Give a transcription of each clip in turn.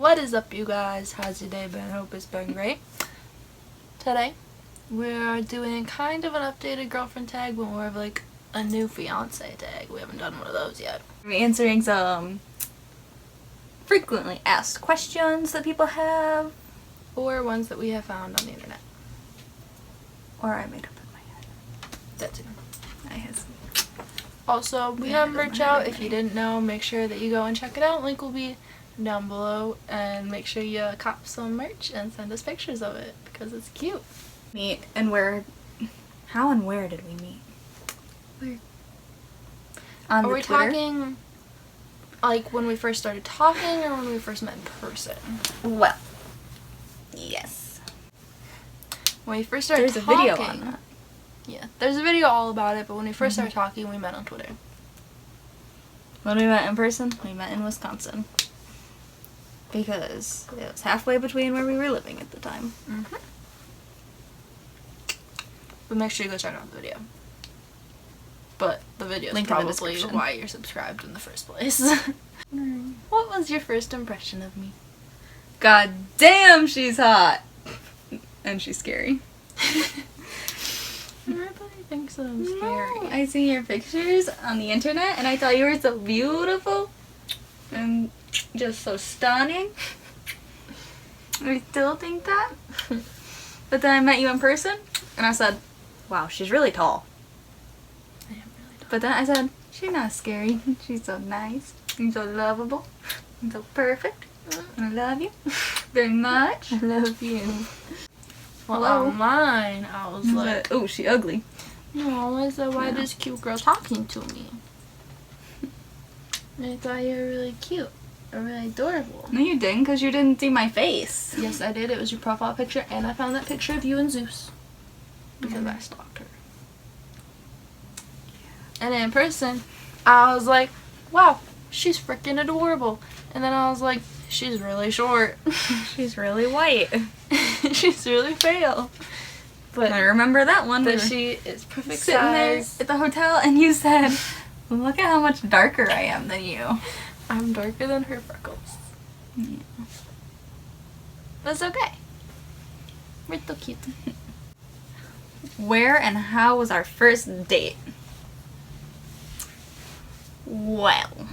What is up, you guys? How's your day been? Hope it's been great. Today, we're doing kind of an updated girlfriend tag, but more of like a new fiance tag. We haven't done one of those yet. We're answering some frequently asked questions that people have. Or ones that we have found on the internet. Or I made up in my head. That too. I have some. Also, we have merch out. If you didn't know, make sure that you go and check it out. Link will be down below. And make sure you cop some merch and send us pictures of it because it's cute. Meet and where? How and where did we meet? Where? On Are the we Twitter? talking like when we first started talking or when we first met in person? Well, yes. When we first started There's talking, a video on that. Yeah, there's a video all about it, but when we first started talking, we met on Twitter. When we met in person, we met in Wisconsin. Because it was halfway between where we were living at the time. But make sure you go check out the video. But the video is Link in the probably description. why you're subscribed in the first place. What was your first impression of me? God damn, she's hot! And she's scary. Everybody thinks I'm scary. I see your pictures on the internet and I thought you were so beautiful and just so stunning. I still think that. But then I met you in person and I said, wow, she's really tall. I am really tall. But then I said, she's not scary. She's so nice and so lovable and so perfect. I love you very much. I love you. Well, Hello. online, I was like, oh, she ugly. no, I said, why this cute girl talking to me? I thought you were really cute. Or really adorable. No, you didn't, because you didn't see my face. Yes, I did. It was your profile picture, and I found that picture of you and Zeus. Because I stalked her. And in person, I was like, wow, she's freaking adorable. And then I was like, she's really short. She's really white. She's really pale. But I remember that one. But she is perfect sitting there size. at the hotel and you said, look at how much darker I am than you. I'm darker than her freckles. Yeah. But it's okay. We're still cute. Where and how was our first date? Well.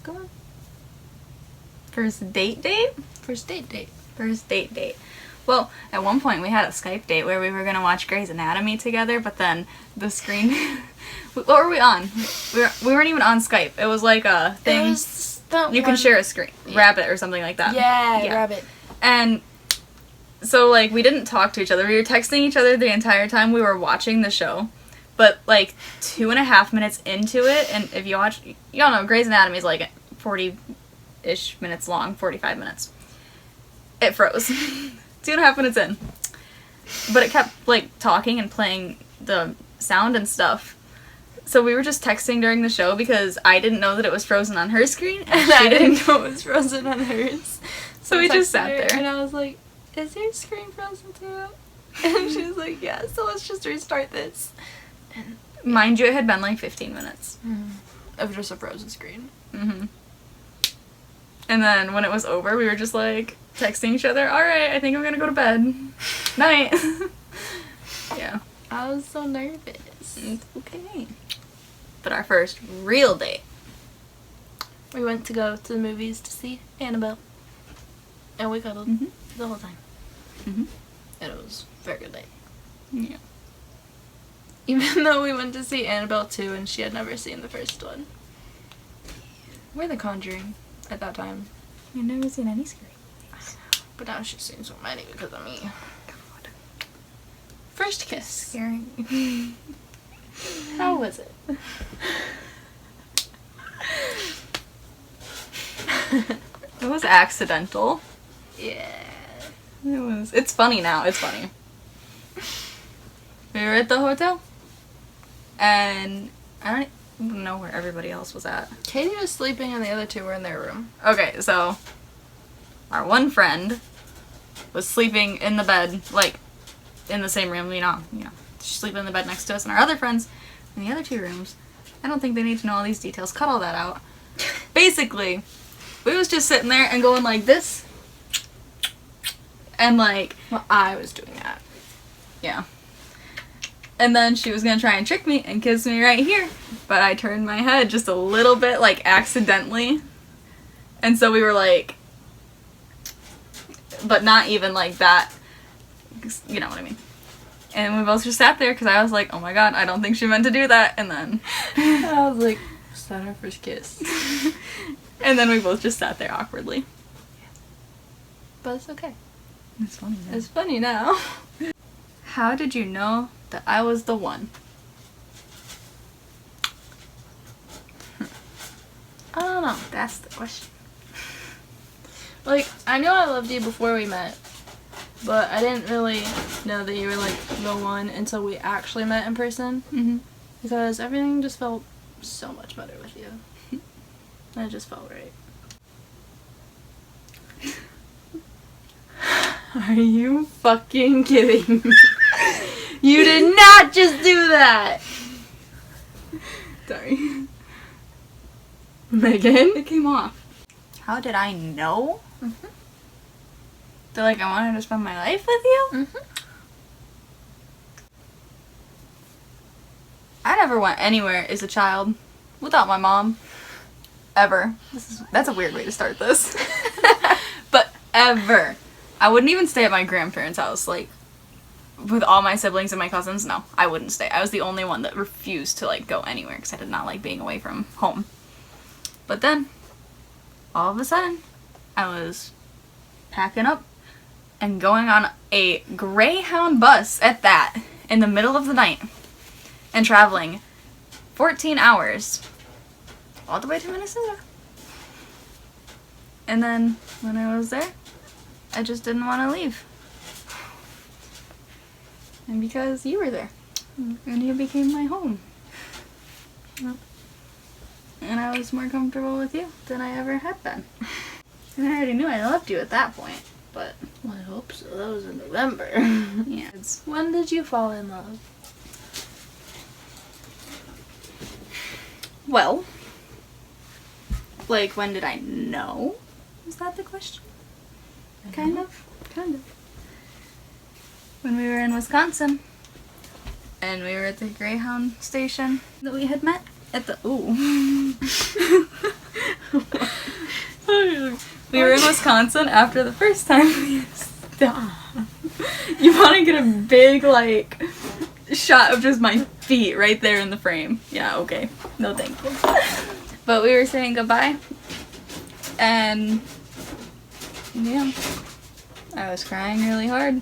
Go on. First date? First date. First date. Well, at one point we had a Skype date where we were going to watch Grey's Anatomy together, but then the screen... What were we on? We weren't even on Skype. It was like a thing. It was that You can one- share a screen. Yeah. Rabbit or something like that. Yeah, Rabbit. And so, like, we didn't talk to each other. We were texting each other the entire time we were watching the show. But, like, 2.5 minutes into it, and if you watch... Y'all know, Grey's Anatomy is, like, 40-ish minutes long, 45 minutes. It froze. 2.5 minutes in. But it kept, like, talking and playing the sound and stuff. So we were just texting during the show because I didn't know that it was frozen on her screen, and I didn't know it was frozen on hers. So we I just texted sat her, there. and I was like, is your screen frozen too? And she was like, yeah, so let's just restart this. And Mind you, it had been like 15 minutes. of just a frozen screen. And then when it was over, we were just like texting each other, alright, I think I'm gonna go to bed. Night. Yeah. I was so nervous. It's okay. But our first real date. We went to go to the movies to see Annabelle. And we cuddled the whole time. And it was a very good date. Yeah. Even though we went to see Annabelle 2 and she had never seen the first one. We're The Conjuring at that time. You've never seen any scary. But now she's seen so many because of me. God. First kiss. Scary. How was it? It was accidental. Yeah. It was. It's funny now. It's funny. We were at the hotel. And I don't even know where everybody else was at. Katie was sleeping and the other two were in their room. Okay, so our one friend was sleeping in the bed, like, in the same room, you know, she's sleeping in the bed next to us, and our other friends in the other two rooms. I don't think they need to know all these details. Cut all that out. Basically, we was just sitting there and going like this. And like... Well, I was doing that. Yeah. And then she was gonna try and trick me and kiss me right here. But I turned my head just a little bit, like, accidentally. And so we were like... But not even like that. You know what I mean. And we both just sat there because I was like, oh my god, I don't think she meant to do that. And then... I was like, was that our first kiss? And then we both just sat there awkwardly. But it's okay. It's funny now. It's funny now. How did you know that I was the one? I don't know. That's the question. Like, I knew I loved you before we met, but I didn't really know that you were, like, the one until we actually met in person. Mm-hmm. Because everything just felt so much better with you. And it just felt right. Are you fucking kidding me? You did not just do that! Sorry. Megan? It came off. How did I know? Mm-hmm. That, like, I wanted to spend my life with you? Mm-hmm. I never went anywhere as a child without my mom. Ever. That's a weird way to start this. But ever. I wouldn't even stay at my grandparents' house, like, with all my siblings and my cousins. No, I wouldn't stay. I was the only one that refused to, like, go anywhere because I did not like being away from home. But then, all of a sudden, I was packing up and going on a Greyhound bus at that in the middle of the night and traveling 14 hours all the way to Minnesota. And then, when I was there, I just didn't want to leave. And because you were there. And you became my home. Yep. And I was more comfortable with you than I ever had been. And I already knew I loved you at that point, but... Well, I hope so. That was in November. Yeah. When did you fall in love? Well... Like, when did I know? Is that the question? Kind of. When we were in Wisconsin. And we were at the Greyhound station that we had met at the... Ooh. We were in Wisconsin after the first time. Stop. You want to get a big, like, shot of just my feet right there in the frame. Yeah, okay. No thank you. But we were saying goodbye. And... yeah. I was crying really hard.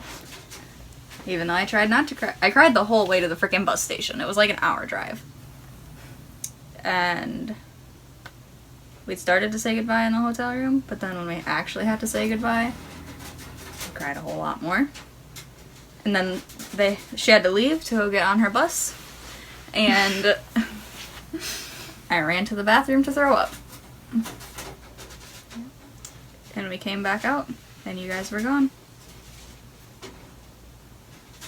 Even though I tried not to cry. I cried the whole way to the freaking bus station. It was like an hour drive. And we started to say goodbye in the hotel room, but then when we actually had to say goodbye, I cried a whole lot more. And then she had to leave to go get on her bus. And I ran to the bathroom to throw up. And we came back out, and you guys were gone.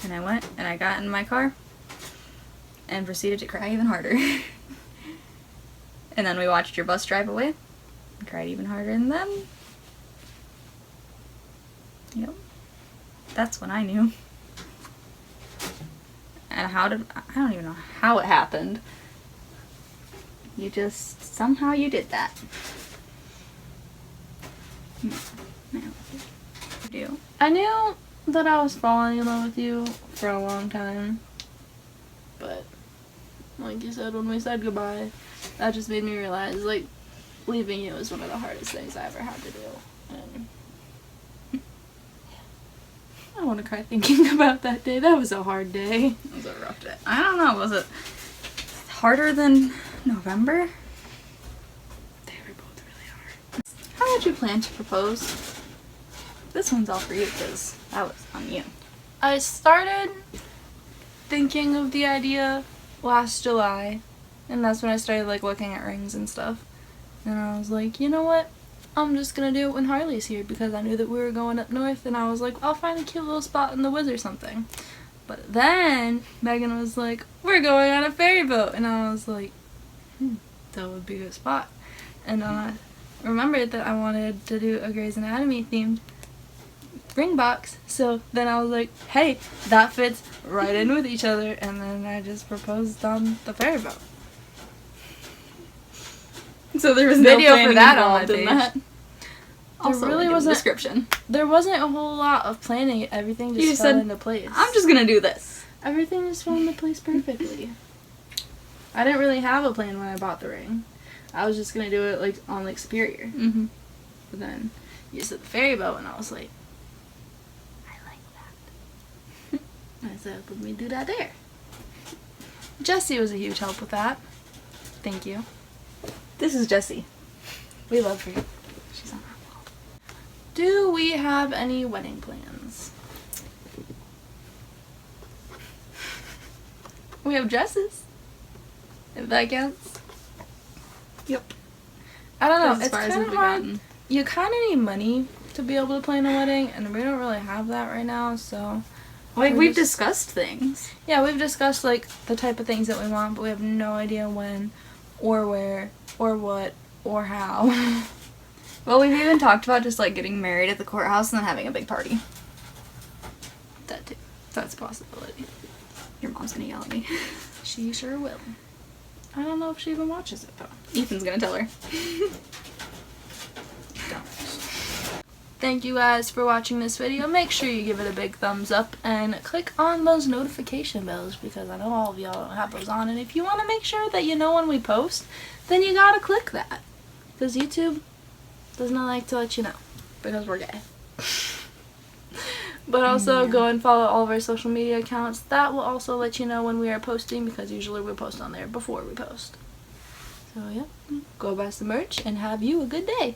And I went, and I got in my car, and proceeded to cry even harder. And then we watched your bus drive away, and cried even harder than them. Yep. That's when I knew. And I don't even know how it happened. Somehow you did that. Do. I knew that I was falling in love with you for a long time. But, like you said, when we said goodbye, that just made me realize, like, leaving you was one of the hardest things I ever had to do. And I want to cry thinking about that day. That was a hard day. It was a rough day. I don't know, was it harder than November? They were both really hard. How did you plan to propose? This one's all for you because that was on you. I started thinking of the idea last July, and that's when I started, like, looking at rings and stuff. And I was like, you know what? I'm just gonna do it when Harley's here, because I knew that we were going up north, and I was like, I'll find a cute little spot in the woods or something. But then Megan was like, we're going on a ferry boat, and I was like, that would be a good spot. And then I remembered that I wanted to do a Grey's Anatomy themed ring box. So then I was like, hey, that fits right in with each other. And then I just proposed on the ferry boat. So there was Video no for planning that on my involved in page. that. There Also, really link in the wasn't- description. There wasn't a whole lot of planning. Everything You just fell said, into place. I'm just gonna do this. Everything just fell into place perfectly. I didn't really have a plan when I bought the ring. I was just gonna do it like on Lake Superior. Mm-hmm. But then you said the ferry boat, and I was like, I like that. I said, let me do that there. Jessie was a huge help with that. Thank you. This is Jessie. We love her. She's on our wall. Do we have any wedding plans? We have dresses. If that counts. Yep. I don't know. That's as It's far as kind of we've hard. gotten. You kind of need money to be able to plan a wedding, and we don't really have that right now, so... Like, we're we've just- discussed things. Yeah, we've discussed, like, the type of things that we want, but we have no idea when, or where, or what, or how. Well, we've even talked about just, like, getting married at the courthouse and then having a big party. That too. That's a possibility. Your mom's gonna yell at me. She sure will. I don't know if she even watches it, though. Ethan's gonna tell her. Don't. Thank you guys for watching this video. Make sure you give it a big thumbs up and click on those notification bells, because I know all of y'all don't have those on, and if you want to make sure that you know when we post, then you gotta click that, because YouTube does not like to let you know, because we're gay. But also go and follow all of our social media accounts. That will also let you know when we are posting, because usually we post on there before we post. So yeah, go buy some merch and have you a good day.